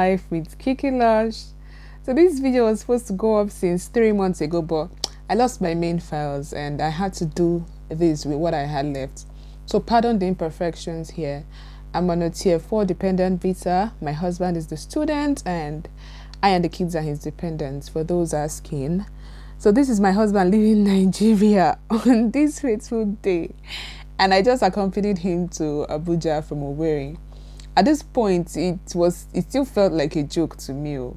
life with Kiki Lush. So this video was supposed to go up since 3 months ago, but I lost my main files and I had to do this with what I had left. So pardon the imperfections here. I'm on a tier 4 dependent visa. My husband is the student and I and the kids are his dependents, for those asking. So this is my husband living in Nigeria on this fateful day. And I just accompanied him to Abuja from Owerri. At this point, it still felt like a joke to me,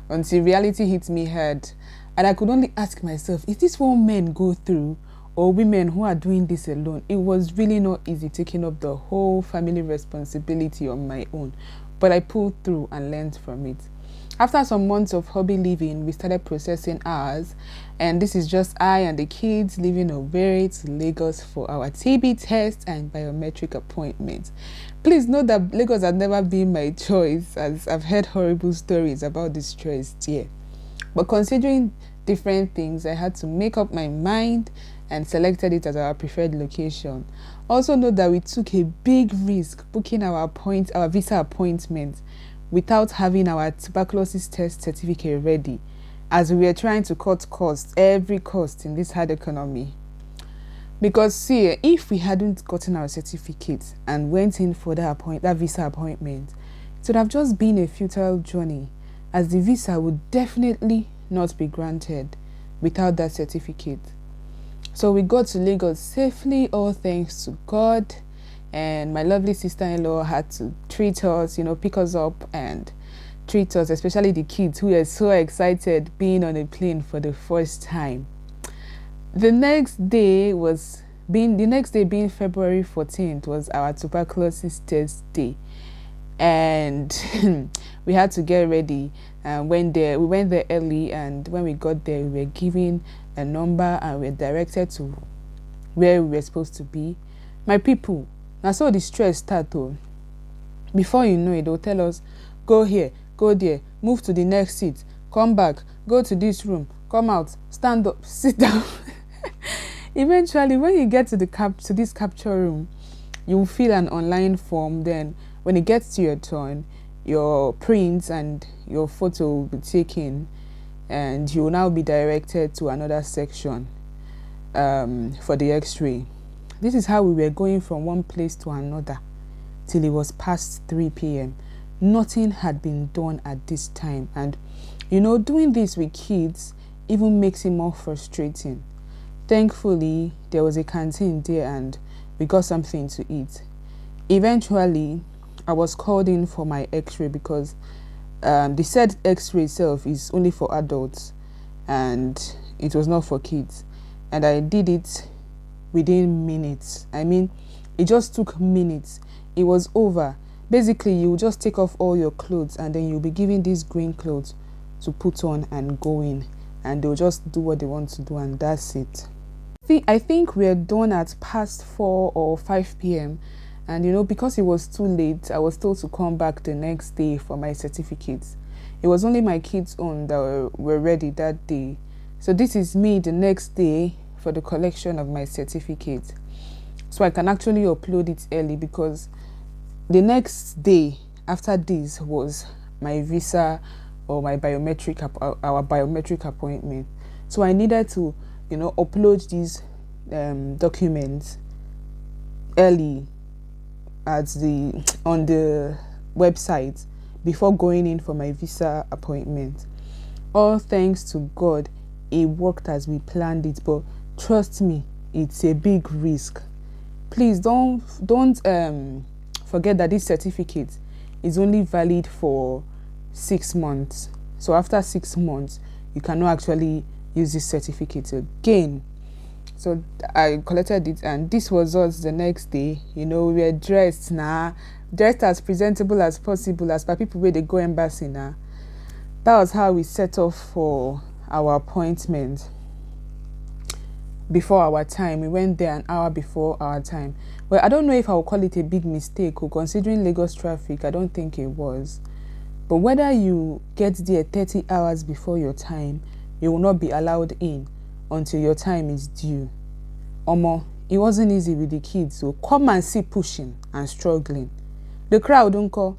until reality hit me hard. And I could only ask myself, is this what men go through, or women who are doing this alone? It was really not easy taking up the whole family responsibility on my own, but I pulled through and learned from it. After some months of hobby living, we started processing ours, and this is just I and the kids leaving Owerri to Lagos for our TB test and biometric appointments. Please note that Lagos has never been my choice, as I've heard horrible stories about this choice here. But considering different things, I had to make up my mind and selected it as our preferred location. Also note that we took a big risk booking our visa appointment without having our tuberculosis test certificate ready, as we were trying to cut costs, every cost in this hard economy. Because see, if we hadn't gotten our certificate and went in for that visa appointment, it would have just been a futile journey, as the visa would definitely not be granted without that certificate. So we got to Lagos safely, all thanks to God. And my lovely sister-in-law had to treat us, pick us up and treat us, especially the kids who were so excited being on a plane for the first time. The next day being February 14th was our tuberculosis test day. And we had to get ready. We went there early, and when we got there, we were given a number and we were directed to where we were supposed to be. My people, now so the stress start though. Before you know it, they'll tell us, go here, go there, move to the next seat, come back, go to this room, come out, stand up, sit down. Eventually, when you get to this capture room, you'll fill an online form. Then when it gets to your turn, your prints and your photo will be taken, and you will now be directed to another section for the x-ray. This is how we were going from one place to another till it was past 3 p.m. Nothing had been done at this time, and doing this with kids even makes it more frustrating. Thankfully, there was a canteen there and we got something to eat. Eventually, I was called in for my x-ray because the said x-ray itself is only for adults and it was not for kids. And I did it within minutes. It just took minutes. It was over. Basically, you just take off all your clothes and then you'll be given these green clothes to put on and go in, and they'll just do what they want to do, and that's it. I think we're done at past 4 or 5 p.m. and because it was too late, I was told to come back the next day for my certificates. It was only my kids' own that were ready that day. So this is me the next day for the collection of my certificate, so I can actually upload it early, because the next day after this was my visa or my our biometric appointment. So I needed to upload these documents early on the website before going in for my visa appointment. All thanks to God, it worked as we planned it, but trust me, it's a big risk. Please don't forget that this certificate is only valid for 6 months. So after 6 months, you cannot actually use this certificate again. So I collected it, and this was us the next day. We were dressed as presentable as possible, as per people where they go embassy now. That was how we set off for our appointment. Before our time, we went there an hour before our time. Well, I don't know if I will call it a big mistake, or considering Lagos traffic, I don't think it was. But whether you get there 30 hours before your time, you will not be allowed in until your time is due. It wasn't easy with the kids, so come and see pushing and struggling. The crowd, uncle.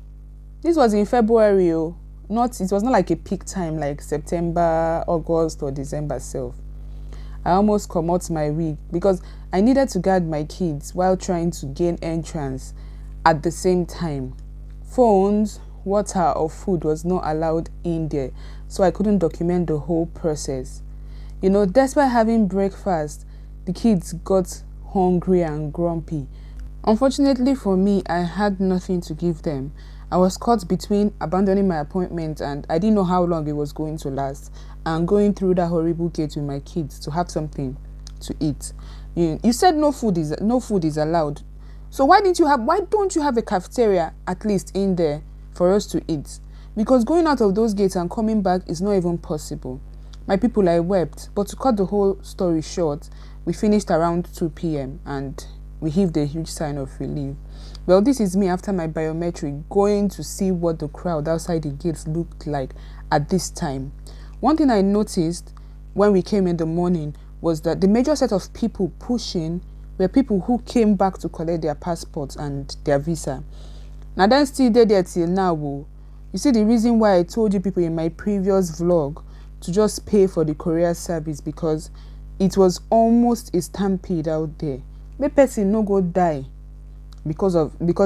This was in February, Not it was not like a peak time like September, August, or December self. I almost come out my week because I needed to guard my kids while trying to gain entrance at the same time. Phones, water, or food was not allowed in there, so I couldn't document the whole process. Despite having breakfast, the kids got hungry and grumpy. Unfortunately for me, I had nothing to give them. I was caught between abandoning my appointment and I didn't know how long it was going to last, and going through that horrible gate with my kids to have something to eat. You said no food is allowed. So why don't you have a cafeteria at least in there for us to eat? Because going out of those gates and coming back is not even possible. My people, I wept, but to cut the whole story short, we finished around 2 p.m. and we heaved a huge sign of relief. Well, this is me after my biometric, going to see what the crowd outside the gates looked like at this time. One thing I noticed when we came in the morning was that the major set of people pushing were people who came back to collect their passports and their visa. Now that's still there till now. You see the reason why I told you people in my previous vlog to just pay for the courier service, because it was almost a stampede out there. May person no go die because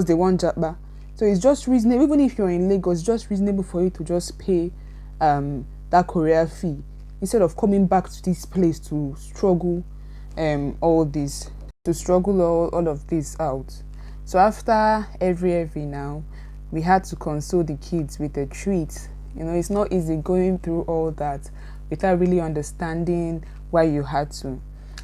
they want japa. So it's just reasonable, even if you're in Lagos, it's just reasonable for you to just pay that courier fee instead of coming back to this place to struggle all of this out. So after every now, we had to console the kids with a treat. It's not easy going through all that without really understanding why you had to.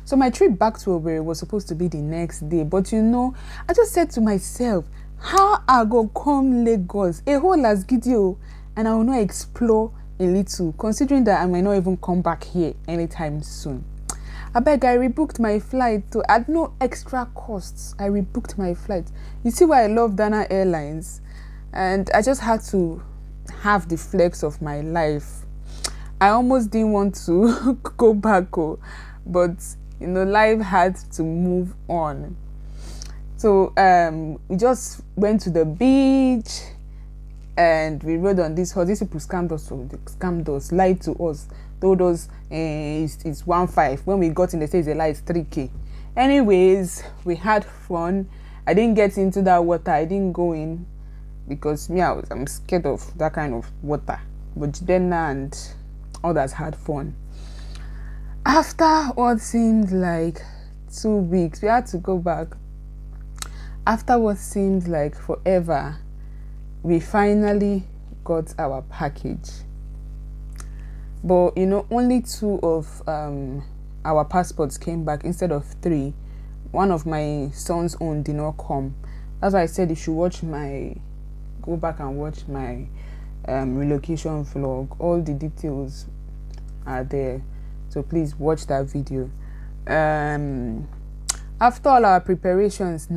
So my trip back to Owerri was supposed to be the next day, but I just said to myself, how I go come Lagos, a whole as video, and I will not explore a little, considering that I might not even come back here anytime soon. I rebooked my flight at no extra costs. I rebooked my flight. You see why I love Dana Airlines? And I just had to have the flex of my life. I almost didn't want to go back, but life had to move on. So we just went to the beach and we rode on this horse. These people scammed us, lied to us, told us it's 1.5. When we got in, they said they lied, it's 3K. Anyways, we had fun. I didn't get into that water. I didn't go in because I'm scared of that kind of water. But then and others had fun. After what seemed like 2 weeks, we had to go back. After what seemed like forever, we finally got our package. But only 2 of our passports came back instead of 3. One of my son's own did not come. That's why I said you should go back and watch my relocation vlog. All the details are there, so please watch that video. After all our preparations,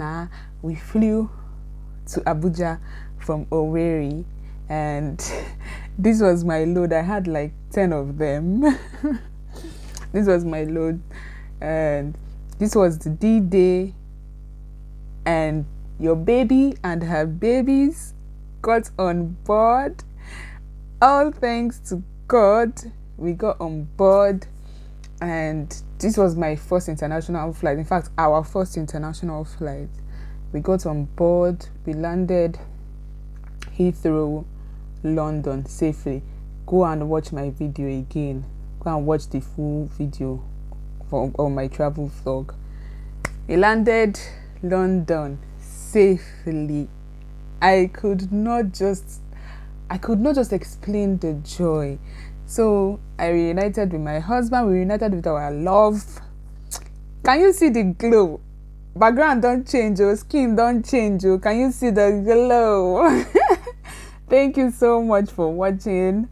we flew to Abuja from Owerri, and this was my load. I had like 10 of them. This was my load, and this was the D-Day, and your baby and her babies got on board. All thanks to God, we got on board, and this was my first international flight. In fact, our first international flight. We got on board, we landed Heathrow, London safely. Go and watch my video again. Go and watch the full video on my travel vlog. We landed London safely. I could not just explain the joy. So I reunited with my husband. We reunited with our love. Can you see the glow? Background don't change, your skin don't change. Can you see the glow? Thank you so much for watching.